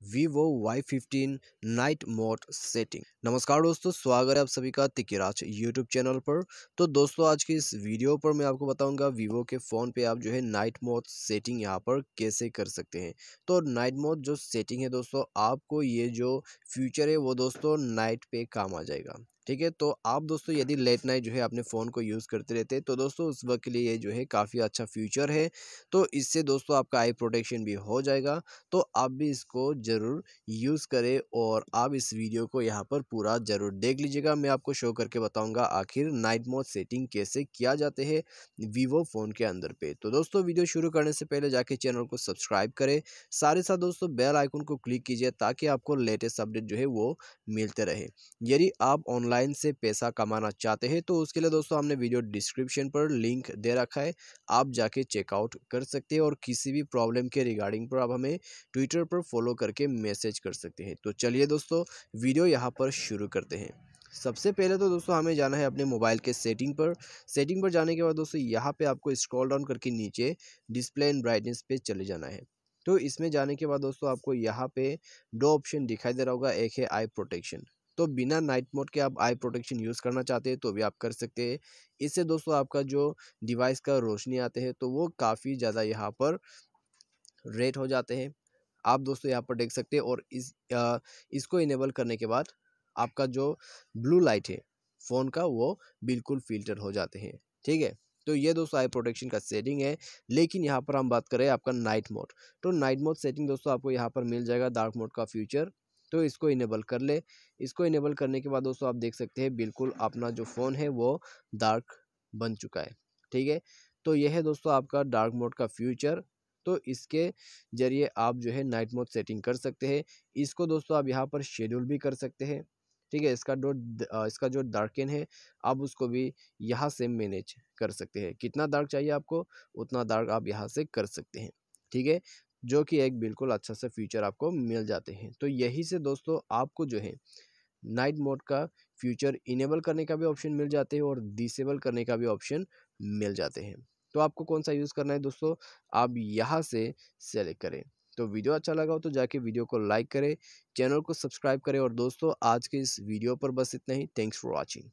Vivo Y15 night mode setting. नमस्कार दोस्तों, स्वागत है आप सभी का तिकिराज यूट्यूब चैनल पर। तो दोस्तों आज की इस वीडियो पर मैं आपको बताऊंगा वीवो के फ़ोन पे आप जो है नाइट मोड सेटिंग यहाँ पर कैसे कर सकते हैं। तो नाइट मोड जो सेटिंग है दोस्तों, आपको ये जो फ्यूचर है वो दोस्तों नाइट पे काम आ जाएगा। ठीक है, तो आप दोस्तों यदि लेट नाइट जो है अपने फ़ोन को यूज़ करते रहते हैं तो दोस्तों उस वक्त के लिए ये जो है काफ़ी अच्छा फ्यूचर है। तो इससे दोस्तों आपका आई प्रोटेक्शन भी हो जाएगा। तो आप भी इसको ज़रूर यूज़ करें और आप इस वीडियो को यहाँ पर पूरा ज़रूर देख लीजिएगा। मैं आपको शो करके बताऊंगा आखिर नाइट मोड सेटिंग कैसे किया जाते हैं वीवो फ़ोन के अंदर पे। तो दोस्तों वीडियो शुरू करने से पहले जाके चैनल को सब्सक्राइब करें, साथ ही साथ दोस्तों बेल आइकन को क्लिक कीजिए ताकि आपको लेटेस्ट अपडेट जो है वो मिलते रहे। यदि आप ऑनलाइन से पैसा कमाना चाहते हैं तो उसके लिए दोस्तों हमने वीडियो डिस्क्रिप्शन पर लिंक दे रखा है, आप जाके चेकआउट कर सकते हैं और किसी भी प्रॉब्लम के रिगार्डिंग पर आप हमें ट्विटर पर फॉलो करके मैसेज कर सकते हैं। तो चलिए दोस्तों वीडियो यहाँ पर शुरू करते हैं। सबसे पहले तो दोस्तों हमें जाना है अपने मोबाइल के सेटिंग पर जाने के बाद दोस्तों यहाँ पे आपको स्क्रॉल डाउन करके नीचे डिस्प्ले एंड ब्राइटनेस पे चले जाना है। तो इसमें जाने के बाद दोस्तों आपको यहाँ पे दो ऑप्शन दिखाई दे रहा होगा, एक है आई प्रोटेक्शन। तो बिना नाइट मोड के आप आई प्रोटेक्शन यूज़ करना चाहते हैं तो भी आप कर सकते हैं। इससे दोस्तों आपका जो डिवाइस का रोशनी आते हैं तो वो काफ़ी ज़्यादा यहाँ पर रेड हो जाते हैं। आप दोस्तों यहाँ पर देख सकते हैं और इसको इनेबल करने के बाद आपका जो ब्लू लाइट है फ़ोन का वो बिल्कुल फ़िल्टर हो जाते हैं। ठीक है, तो ये दोस्तों आई प्रोटेक्शन का सेटिंग है। लेकिन यहाँ पर हम बात करें आपका नाइट मोड। तो नाइट मोड सेटिंग दोस्तों आपको यहाँ पर मिल जाएगा डार्क मोड का फ्यूचर। तो इसको इनेबल कर ले। इसको इनेबल करने के बाद दोस्तों आप देख सकते हैं बिल्कुल अपना जो फ़ोन है वो डार्क बन चुका है। ठीक है, तो यह है दोस्तों आपका डार्क मोड का फ्यूचर। तो इसके ज़रिए आप जो है नाइट मोड सेटिंग कर सकते हैं। इसको दोस्तों आप यहाँ पर शेड्यूल भी कर सकते हैं। ठीक है, इसका जो डार्कन है आप उसको भी यहाँ से मैनेज कर सकते हैं। कितना डार्क चाहिए आपको उतना डार्क आप यहाँ से कर सकते हैं। ठीक है, जो कि एक बिल्कुल अच्छा सा फीचर आपको मिल जाते हैं। तो यही से दोस्तों आपको जो है नाइट मोड का फ्यूचर इनेबल करने का भी ऑप्शन मिल जाते हैं और डिसेबल करने का भी ऑप्शन मिल जाते हैं। तो आपको कौन सा यूज़ करना है दोस्तों, आप यहाँ से सेलेक्ट करें। तो वीडियो अच्छा लगा हो तो जाके वीडियो को लाइक करें, चैनल को सब्सक्राइब करें और दोस्तों आज के इस वीडियो पर बस इतना ही। Thanks for watching.